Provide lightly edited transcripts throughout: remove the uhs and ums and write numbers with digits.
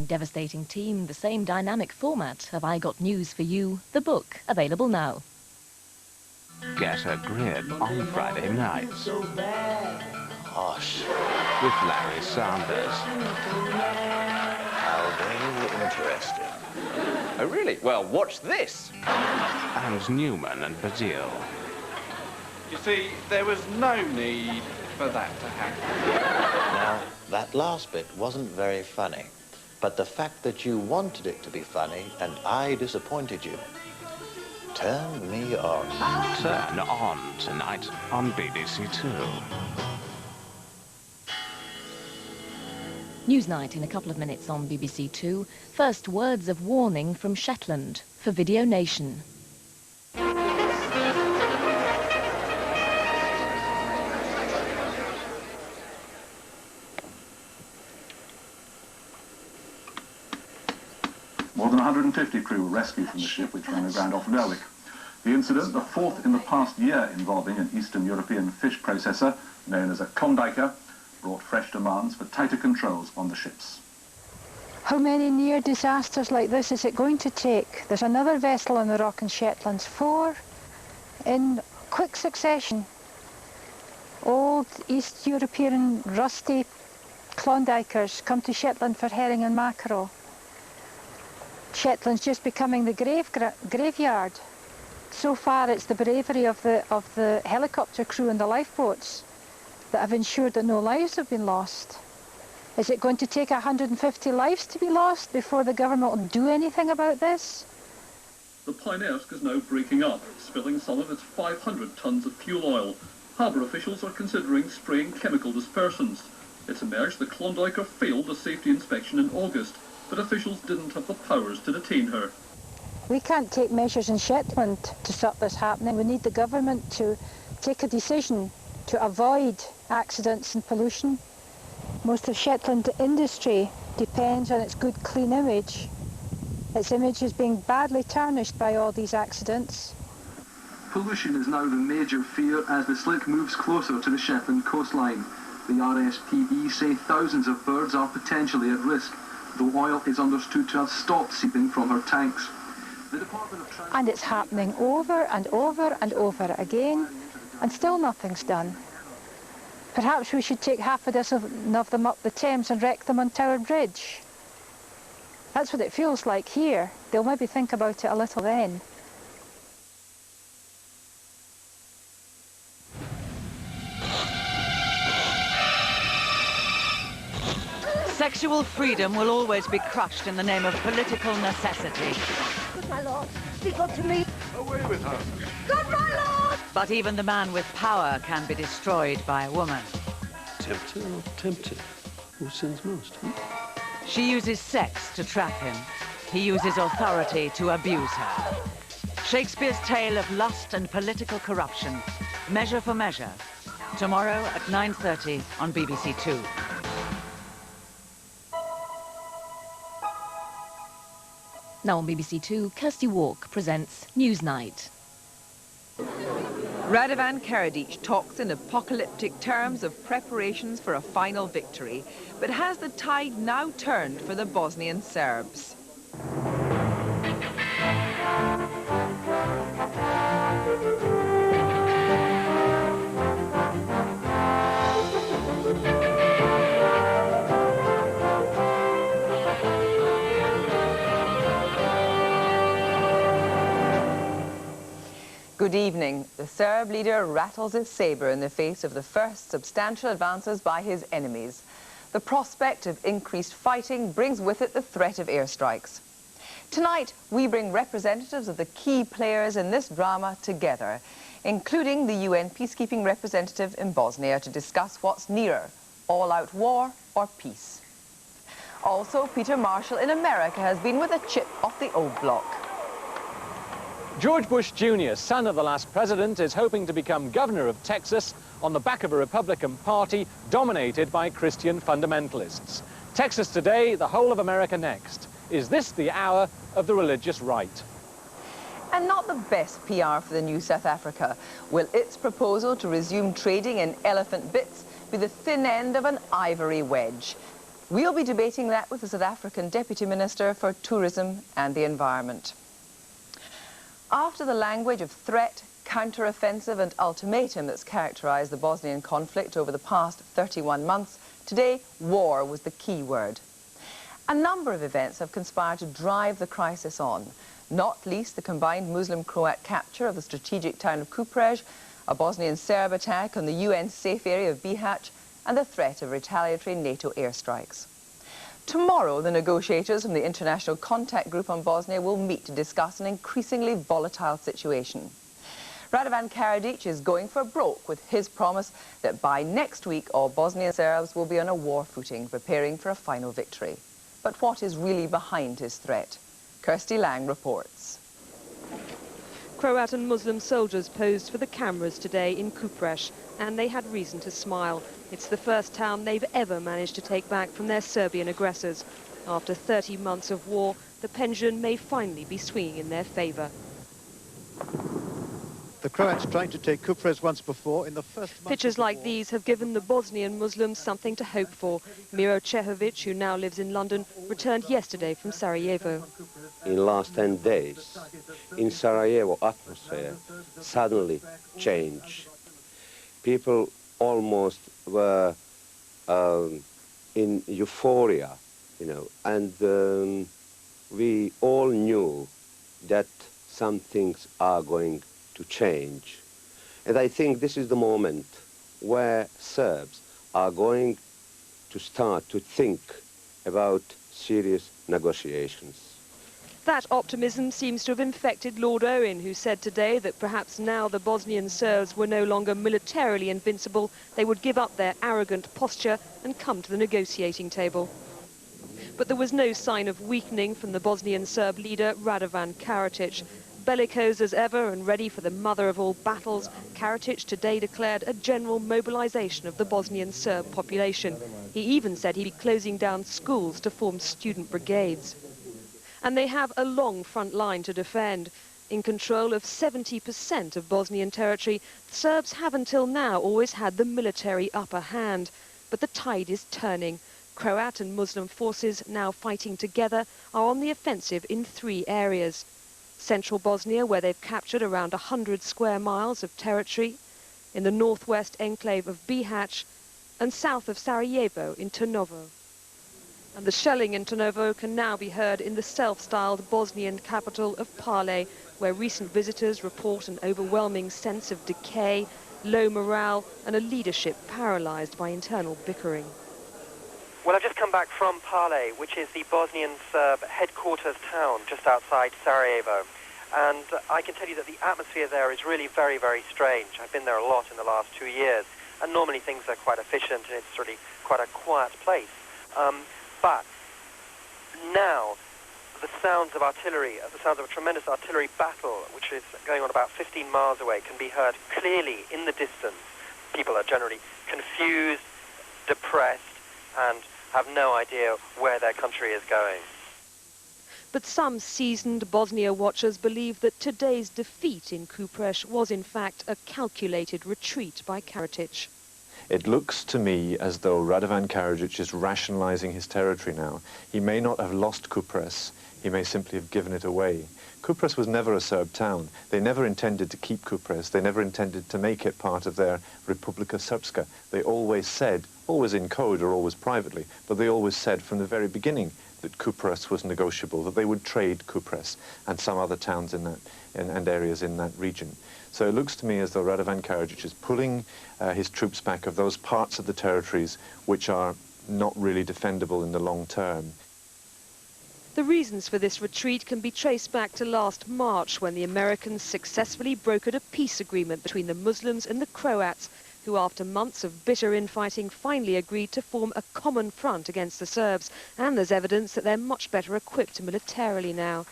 devastating team, the same dynamic format. Have I Got News for You? The book, available now. Get a grip on Friday nights. Gosh. With Larry Sanders. How very interesting. Oh, really? Well, watch this. And Newman and Bazille. You see, there was no need for that to happen. Now, that last bit wasn't very funny, but the fact that you wanted it to be funny and I disappointed you turned me on. Turn on tonight on BBC2. Newsnight in a couple of minutes on BBC2. First, words of warning from Shetland for Video Nation. More than 150 crew were rescued from the ship which ran aground off Wark. The incident, the fourth in the past year involving an Eastern European fish processor known as a Klondijker, brought fresh demands for tighter controls on the ships. How many near disasters like this is it going to take? There's another vessel on the Rock and Shetlands, 4 in quick succession. Old East European rusty Klondikers come to Shetland for herring and mackerel. Shetland's just becoming the graveyard. So far it's the bravery of the helicopter crew and the lifeboats that have ensured that no lives have been lost. Is it going to take 150 lives to be lost before the government will do anything about this? The Pioneersk is now breaking up, spilling some of its 500 tons of fuel oil. Harbour officials are considering spraying chemical dispersants. It's emerged the Klondijker failed a safety inspection in August, but officials didn't have the powers to detain her. We can't take measures in Shetland to stop this happening. We need the government to take a decision to avoid accidents and pollution. Most of Shetland industry depends on its good, clean image. Its image is being badly tarnished by all these accidents. Pollution is now the major fear as the slick moves closer to the Shetland coastline. The RSPB say thousands of birds are potentially at risk, though oil is understood to have stopped seeping from her tanks. And it's happening over and over and over again, and still nothing's done. Perhaps we should take half a dozen of them up the Thames and wreck them on Tower Bridge. That's what it feels like here. They'll maybe think about it a little then. Sexual freedom will always be crushed in the name of political necessity. Good, my lord. Speak up to me. Away with her. Good, my lord. But even the man with power can be destroyed by a woman. Tempter or tempted? Who sins most? She uses sex to trap him. He uses authority to abuse her. Shakespeare's tale of lust and political corruption. Measure for Measure. Tomorrow at 9:30 on BBC2. Now on BBC2, Kirsty Wark presents Newsnight. Radovan Karadzic talks in apocalyptic terms of preparations for a final victory, but has the tide now turned for the Bosnian Serbs? Good evening. The Serb leader rattles his sabre in the face of the first substantial advances by his enemies. The prospect of increased fighting brings with it the threat of airstrikes. Tonight, we bring representatives of the key players in this drama together, including the UN peacekeeping representative in Bosnia, to discuss what's nearer, all-out war or peace. Also, Peter Marshall in America has been with a chip off the old block. George Bush Jr., son of the last president, is hoping to become governor of Texas on the back of a Republican Party dominated by Christian fundamentalists. Texas today, the whole of America next. Is this the hour of the religious right? And not the best PR for the new South Africa. Will its proposal to resume trading in elephant bits be the thin end of an ivory wedge? We'll be debating that with the South African Deputy Minister for Tourism and the Environment. After the language of threat, counter-offensive and ultimatum that's characterised the Bosnian conflict over the past 31 months, today war was the key word. A number of events have conspired to drive the crisis on, not least the combined Muslim-Croat capture of the strategic town of Kupres, a Bosnian Serb attack on the UN safe area of Bihać, and the threat of retaliatory NATO airstrikes. Tomorrow, the negotiators from the International Contact Group on Bosnia will meet to discuss an increasingly volatile situation. Radovan Karadzic is going for broke with his promise that by next week all Bosnian Serbs will be on a war footing, preparing for a final victory. But what is really behind his threat? Kirsty Lang reports. Croat and Muslim soldiers posed for the cameras today in Kupres, and they had reason to smile. It's the first town they've ever managed to take back from their Serbian aggressors. After 30 months of war, the pendulum may finally be swinging in their favour. The Croats tried to take Kupres once before in the first month. Pictures like these have given the Bosnian Muslims something to hope for. Miro Cehovic, who now lives in London, returned yesterday from Sarajevo. In the last 10 days, in Sarajevo, atmosphere suddenly changed. People almost were in euphoria, you know, and we all knew that some things are going to change. And I think this is the moment where Serbs are going to start to think about serious negotiations. That optimism seems to have infected Lord Owen, who said today that perhaps now the Bosnian Serbs were no longer militarily invincible, they would give up their arrogant posture and come to the negotiating table. But there was no sign of weakening from the Bosnian Serb leader, Radovan Karadzic. Bellicose as ever and ready for the mother of all battles, Karadzic today declared a general mobilization of the Bosnian Serb population. He even said he'd be closing down schools to form student brigades. And they have a long front line to defend. In control of 70% of Bosnian territory, the Serbs have until now always had the military upper hand. But the tide is turning. Croat and Muslim forces, now fighting together, are on the offensive in 3 areas. Central Bosnia, where they've captured around 100 square miles of territory, in the northwest enclave of Bihać, and south of Sarajevo in Trnovo. And the shelling in Trnovo can now be heard in the self-styled Bosnian capital of Pale, where recent visitors report an overwhelming sense of decay, low morale, and a leadership paralysed by internal bickering. Well, I've just come back from Pale, which is the Bosnian Serb headquarters town just outside Sarajevo. And I can tell you that the atmosphere there is really very, very strange. I've been there a lot in the last 2 years, and normally things are quite efficient and it's really quite a quiet place. But now the sounds of artillery, the sounds of a tremendous artillery battle, which is going on about 15 miles away, can be heard clearly in the distance. People are generally confused, depressed, and have no idea where their country is going. But some seasoned Bosnia watchers believe that today's defeat in Kupres was in fact a calculated retreat by Karadzic. It looks to me as though Radovan Karadzic is rationalizing his territory now. He may not have lost Kupres, he may simply have given it away. Kupres was never a Serb town. They never intended to keep Kupres. They never intended to make it part of their Republika Srpska. They always said, always in code or always privately, but they always said from the very beginning that Kupres was negotiable, that they would trade Kupres and some other towns in that, and areas in that region. So it looks to me as though Radovan Karadzic is pulling his troops back of those parts of the territories which are not really defendable in the long term. The reasons for this retreat can be traced back to last March, when the Americans successfully brokered a peace agreement between the Muslims and the Croats, who after months of bitter infighting finally agreed to form a common front against the Serbs. And there's evidence that they're much better equipped militarily now.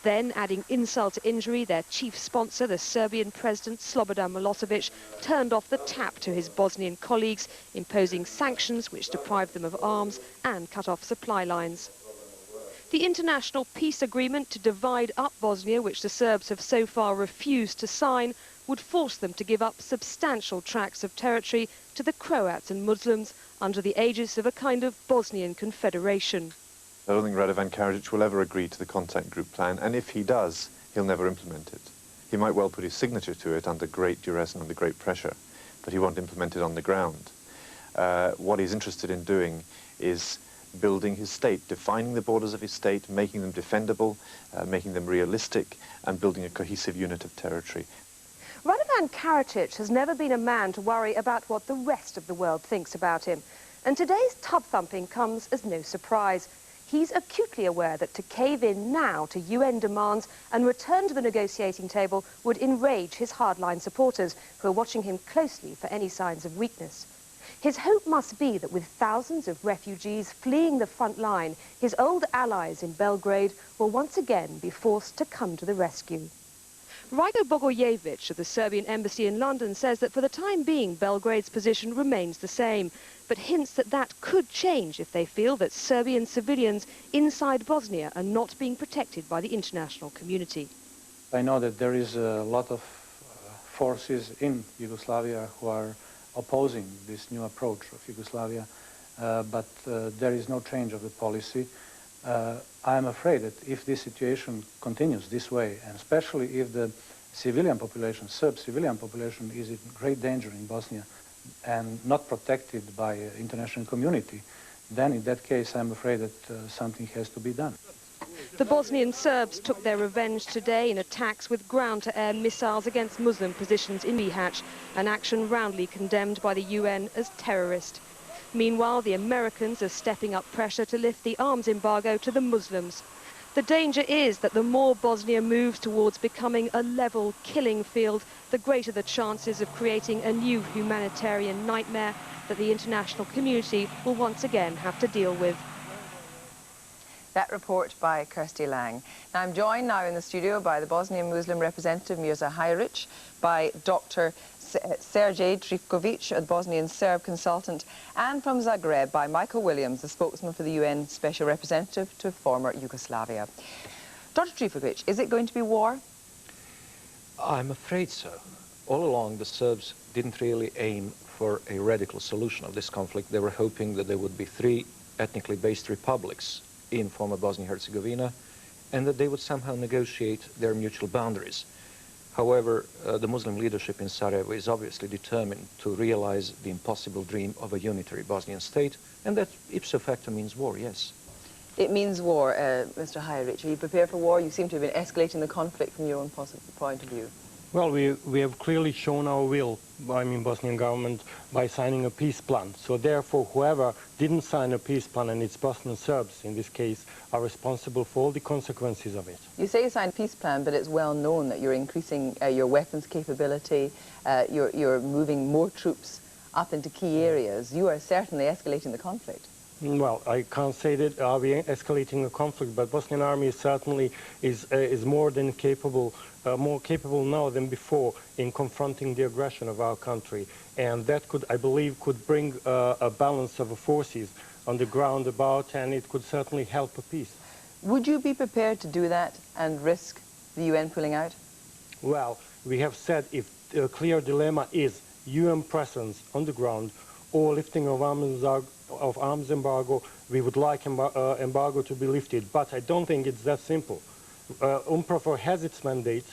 Then, adding insult to injury, their chief sponsor, the Serbian president Slobodan Milosevic, turned off the tap to his Bosnian colleagues, imposing sanctions which deprived them of arms and cut off supply lines. The international peace agreement to divide up Bosnia, which the Serbs have so far refused to sign, would force them to give up substantial tracts of territory to the Croats and Muslims under the aegis of a kind of Bosnian confederation. I don't think Radovan Karadzic will ever agree to the contact group plan, and if he does, he'll never implement it. He might well put his signature to it under great duress and under great pressure, but he won't implement it on the ground. What he's interested in doing is building his state, defining the borders of his state, making them defendable, making them realistic, and building a cohesive unit of territory. Radovan Karadzic has never been a man to worry about what the rest of the world thinks about him, and today's tub-thumping comes as no surprise. He's acutely aware that to cave in now to UN demands and return to the negotiating table would enrage his hardline supporters, who are watching him closely for any signs of weakness. His hope must be that with thousands of refugees fleeing the front line, his old allies in Belgrade will once again be forced to come to the rescue. Rajko Bogojevic of the Serbian embassy in London says that for the time being Belgrade's position remains the same, but hints that that could change if they feel that Serbian civilians inside Bosnia are not being protected by the international community. I know that there is a lot of forces in Yugoslavia who are opposing this new approach of Yugoslavia, but there is no change of the policy. I am afraid that if this situation continues this way, and especially if the civilian population, Serb civilian population, is in great danger in Bosnia and not protected by the international community, then in that case I'm afraid that something has to be done. The Bosnian Serbs took their revenge today in attacks with ground-to-air missiles against Muslim positions in Bihać, an action roundly condemned by the UN as terrorist. Meanwhile, the Americans are stepping up pressure to lift the arms embargo to the Muslims. The danger is that the more Bosnia moves towards becoming a level killing field, the greater the chances of creating a new humanitarian nightmare that the international community will once again have to deal with. That report by Kirsty Lang. Now, I'm joined now in the studio by the Bosnian Muslim representative Mirza Hajrić, by Dr. Sergej Trifkovic, a Bosnian Serb consultant, and from Zagreb by Michael Williams, the spokesman for the UN Special Representative to former Yugoslavia. Dr. Trifkovic, is it going to be war? I'm afraid so. All along, the Serbs didn't really aim for a radical solution of this conflict. They were hoping that there would be 3 ethnically based republics in former Bosnia-Herzegovina, and that they would somehow negotiate their mutual boundaries. However, the Muslim leadership in Sarajevo is obviously determined to realize the impossible dream of a unitary Bosnian state, and that ipso facto means war, yes. It means war, Mr. Hajrić. Are you prepared for war? You seem to have been escalating the conflict from your own point of view. Well, we have clearly shown our will, I mean Bosnian government, by signing a peace plan. So therefore, whoever didn't sign a peace plan, and it's Bosnian Serbs in this case, are responsible for all the consequences of it. You say you signed a peace plan, but it's well known that you're increasing your weapons capability, you're moving more troops up into key areas. You are certainly escalating the conflict. Well, I can't say that we're escalating the conflict, but Bosnian army certainly is more than capable, more capable now than before in confronting the aggression of our country. And that could, I believe, could bring a balance of forces on the ground about, and it could certainly help a peace. Would you be prepared to do that and risk the UN pulling out? Well, we have said if the clear dilemma is UN presence on the ground or lifting of arms embargo, we would like embargo to be lifted. But I don't think it's that simple. UNPROFOR has its mandate,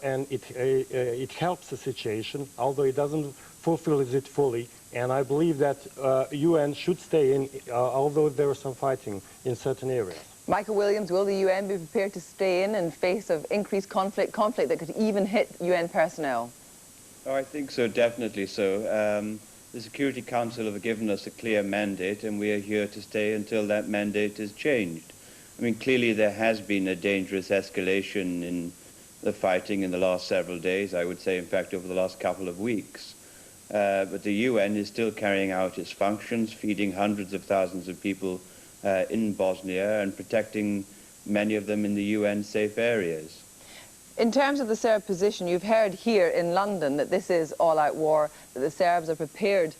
and it helps the situation, although it doesn't fulfill it fully. And I believe that UN should stay in, although there is some fighting in certain areas. Michael Williams, will the UN be prepared to stay in face of increased conflict that could even hit UN personnel? Oh, I think so, definitely so. The Security Council have given us a clear mandate, and we are here to stay until that mandate is changed. I mean, clearly there has been a dangerous escalation in the fighting in the last several days, I would say, in fact, over the last couple of weeks. But the UN is still carrying out its functions, feeding hundreds of thousands of people in Bosnia and protecting many of them in the UN safe areas. In terms of the Serb position, you've heard here in London that this is all-out war, that the Serbs are prepared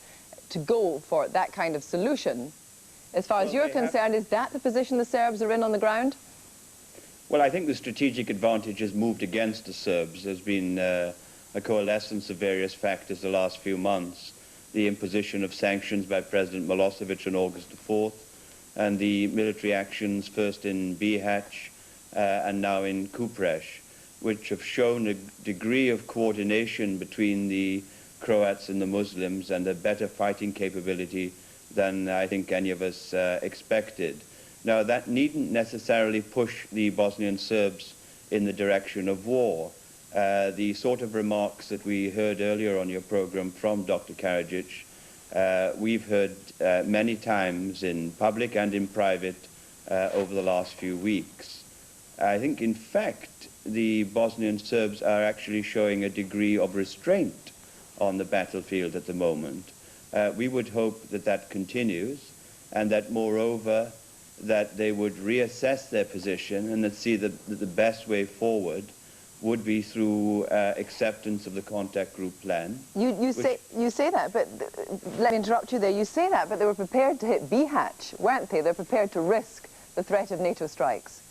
to go for that kind of solution. As far as you're concerned, is that the position the Serbs are in on the ground? Well, I think the strategic advantage has moved against the Serbs. There's been a a coalescence of various factors the last few months. The imposition of sanctions by President Milosevic on August the 4th, and the military actions first in Bihać and now in Kupresh, which have shown a degree of coordination between the Croats and the Muslims and a better fighting capability than I think any of us expected. Now, that needn't necessarily push the Bosnian Serbs in the direction of war. The sort of remarks that we heard earlier on your program from Dr. Karadzic, we've heard many times in public and in private over the last few weeks. I think, in fact, the Bosnian Serbs are actually showing a degree of restraint on the battlefield at the moment. We would hope that that continues, and that, moreover, that they would reassess their position and that see that the best way forward would be through acceptance of the contact group plan. You say that, but let me interrupt you there. You say that, but they were prepared to hit Bihać, weren't they? They're prepared to risk the threat of NATO strikes.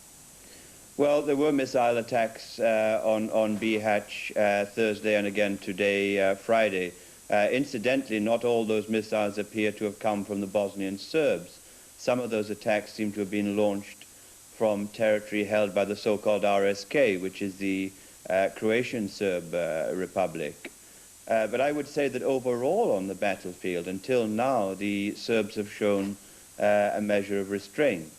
Well, there were missile attacks on Bihać Thursday and again today, Friday. Incidentally, not all those missiles appear to have come from the Bosnian Serbs. Some of those attacks seem to have been launched from territory held by the so-called RSK, which is the Croatian Serb Republic. But I would say that overall on the battlefield, until now, the Serbs have shown a measure of restraint.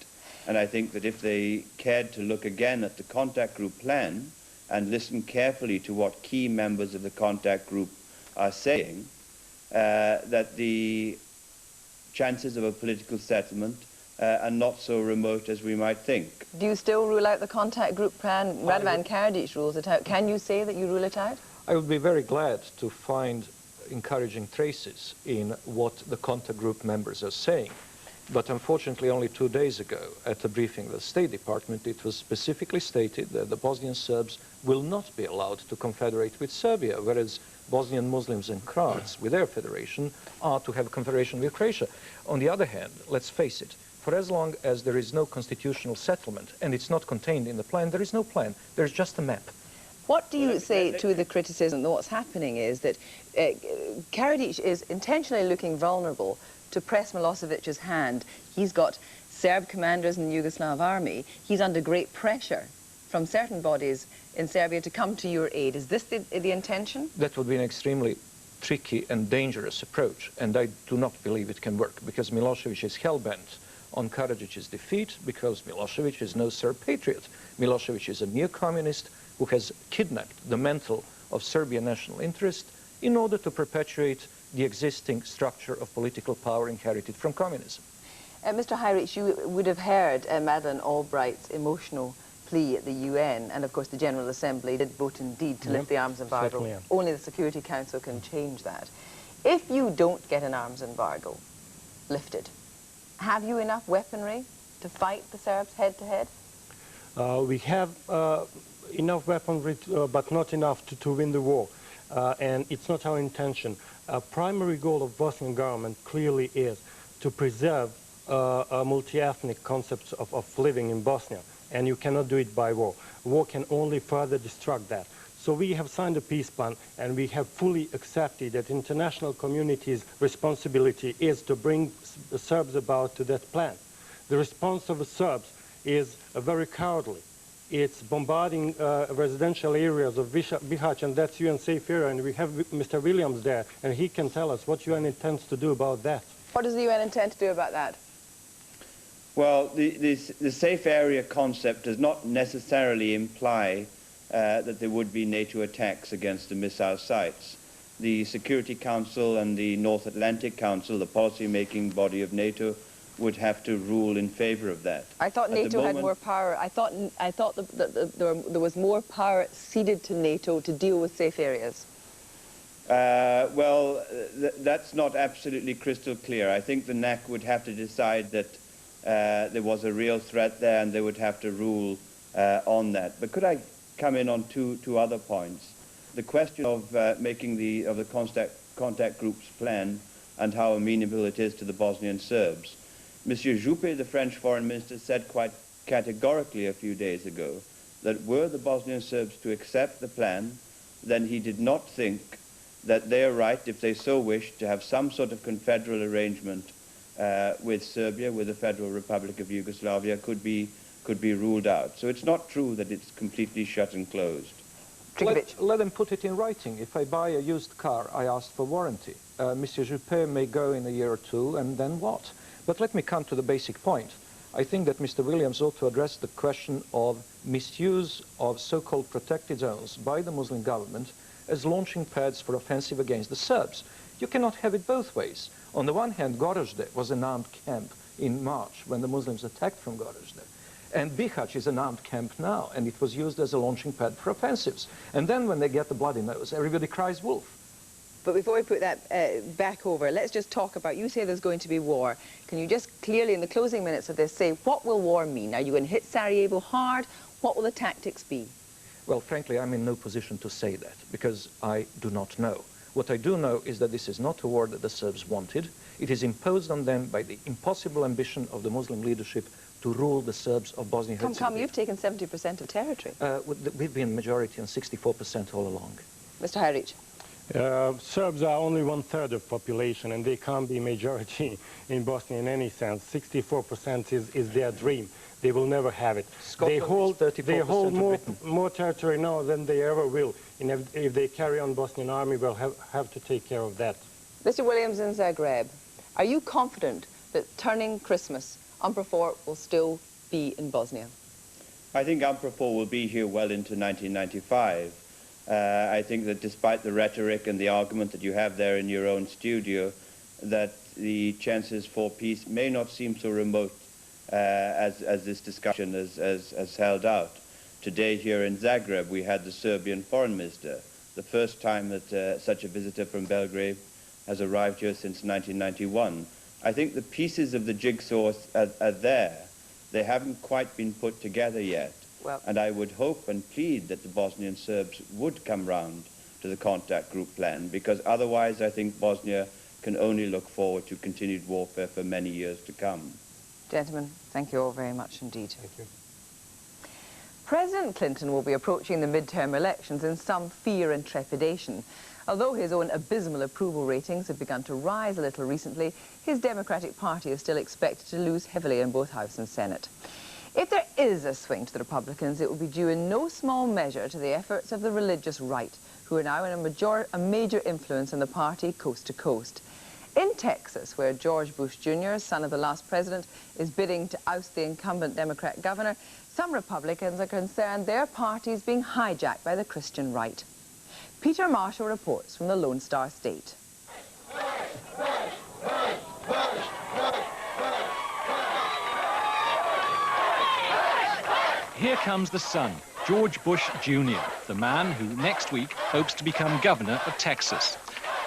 And I think that if they cared to look again at the contact group plan and listen carefully to what key members of the contact group are saying, that the chances of a political settlement are not so remote as we might think. Do you still rule out the contact group plan? Radovan Karadzic rules it out. Can you say that you rule it out? I would be very glad to find encouraging traces in what the contact group members are saying. But unfortunately, only 2 days ago, at a briefing of the State Department, it was specifically stated that the Bosnian Serbs will not be allowed to confederate with Serbia, whereas Bosnian Muslims and Croats, with their federation, are to have a confederation with Croatia. On the other hand, let's face it, for as long as there is no constitutional settlement and it's not contained in the plan, there is no plan. There's just a map. What do you say to the criticism that what's happening is that Karadzic is intentionally looking vulnerable to press Milosevic's hand? He's got Serb commanders in the Yugoslav army. He's under great pressure from certain bodies in Serbia to come to your aid. Is this the intention? That would be an extremely tricky and dangerous approach, and I do not believe it can work, because Milosevic is hell-bent on Karadzic's defeat, because Milosevic is no Serb patriot. Milosevic is a neo-communist who has kidnapped the mantle of Serbian national interest in order to perpetuate the existing structure of political power inherited from communism. Mr. Heirich, you would have heard Madeleine Albright's emotional plea at the UN, and of course the General Assembly did vote indeed to lift the arms embargo. Certainly. Only the Security Council can change that. If you don't get an arms embargo lifted, have you enough weaponry to fight the Serbs head-to-head? We have enough weaponry, but not enough to win the war. And it's not our intention. A primary goal of Bosnian government clearly is to preserve a multi-ethnic concept of living in Bosnia. And you cannot do it by war. War can only further destruct that. So we have signed a peace plan, and we have fully accepted that international community's responsibility is to bring the Serbs about to that plan. The response of the Serbs is very cowardly. It's bombarding residential areas of Bihać, and that's UN safe area, and we have Mr. Williams there, and he can tell us what UN intends to do about that. What does the UN intend to do about that? Well, the safe area concept does not necessarily imply that there would be NATO attacks against the missile sites. The Security Council and the North Atlantic Council, the policy-making body of NATO, would have to rule in favor of that. I thought NATO had more power. I thought that there was more power ceded to NATO to deal with safe areas. Well, that's not absolutely crystal clear. I think the NAC would have to decide that there was a real threat there, and they would have to rule on that. But could I come in on two other points? The question of making the contact group's plan and how amenable it is to the Bosnian Serbs. Monsieur Juppé, the French foreign minister, said quite categorically a few days ago that were the Bosnian Serbs to accept the plan then he did not think that their right, if they so wished, to have some sort of confederal arrangement with Serbia, with the Federal Republic of Yugoslavia, could be ruled out. So it's not true that it's completely shut and closed. Let them put it in writing. If I buy a used car, I ask for warranty. Monsieur Juppé may go in a year or two, and then what? But let me come to the basic point. I think that Mr. Williams ought to address the question of misuse of so-called protected zones by the Muslim government as launching pads for offensive against the Serbs. You cannot have it both ways. On the one hand, Gorazde was an armed camp in March when the Muslims attacked from Gorazde. And Bihać is an armed camp now, and it was used as a launching pad for offensives. And then when they get the bloody nose, everybody cries wolf. But before we put that back over, let's just talk about, you say there's going to be war. Can you just clearly, in the closing minutes of this, say what will war mean? Are you going to hit Sarajevo hard? What will the tactics be? Well, frankly, I'm in no position to say that, because I do not know. What I do know is that this is not a war that the Serbs wanted. It is imposed on them by the impossible ambition of the Muslim leadership to rule the Serbs of Bosnia-Herzegovina. Come, you've taken 70% of territory. We've been majority on 64% all along. Mr. Hajric. Serbs are only 1/3 of population, and they can't be majority in Bosnia in any sense. 64% is their dream. They will never have it. They hold more territory now than they ever will. And if they carry on, Bosnian army will have to take care of that. Mr. Williams in Zagreb, are you confident that turning Christmas, UNPROFOR will still be in Bosnia? I think UNPROFOR will be here well into 1995. I think that despite the rhetoric and the argument that you have there in your own studio, that the chances for peace may not seem so remote as this discussion has held out. Today here in Zagreb we had the Serbian foreign minister, the first time that such a visitor from Belgrade has arrived here since 1991. I think the pieces of the jigsaw are there. They haven't quite been put together yet. Well, and I would hope and plead that the Bosnian Serbs would come round to the contact group plan, because otherwise I think Bosnia can only look forward to continued warfare for many years to come. Gentlemen, thank you all very much indeed. Thank you. President Clinton will be approaching the midterm elections in some fear and trepidation. Although his own abysmal approval ratings have begun to rise a little recently, his Democratic Party is still expected to lose heavily in both House and Senate. If there is a swing to the Republicans, it will be due in no small measure to the efforts of the religious right, who are now in a major influence in the party coast to coast. In Texas, where George Bush Jr., son of the last president, is bidding to oust the incumbent Democrat governor, some Republicans are concerned their party is being hijacked by the Christian right. Peter Marshall reports from the Lone Star State. Here comes the son, George Bush Jr., the man who next week hopes to become governor of Texas.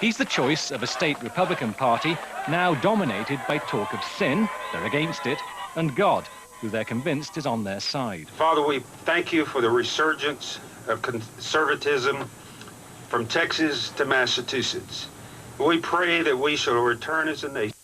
He's the choice of a state Republican Party now dominated by talk of sin, they're against it, and God, who they're convinced is on their side. Father, we thank you for the resurgence of conservatism from Texas to Massachusetts. We pray that we shall return as a nation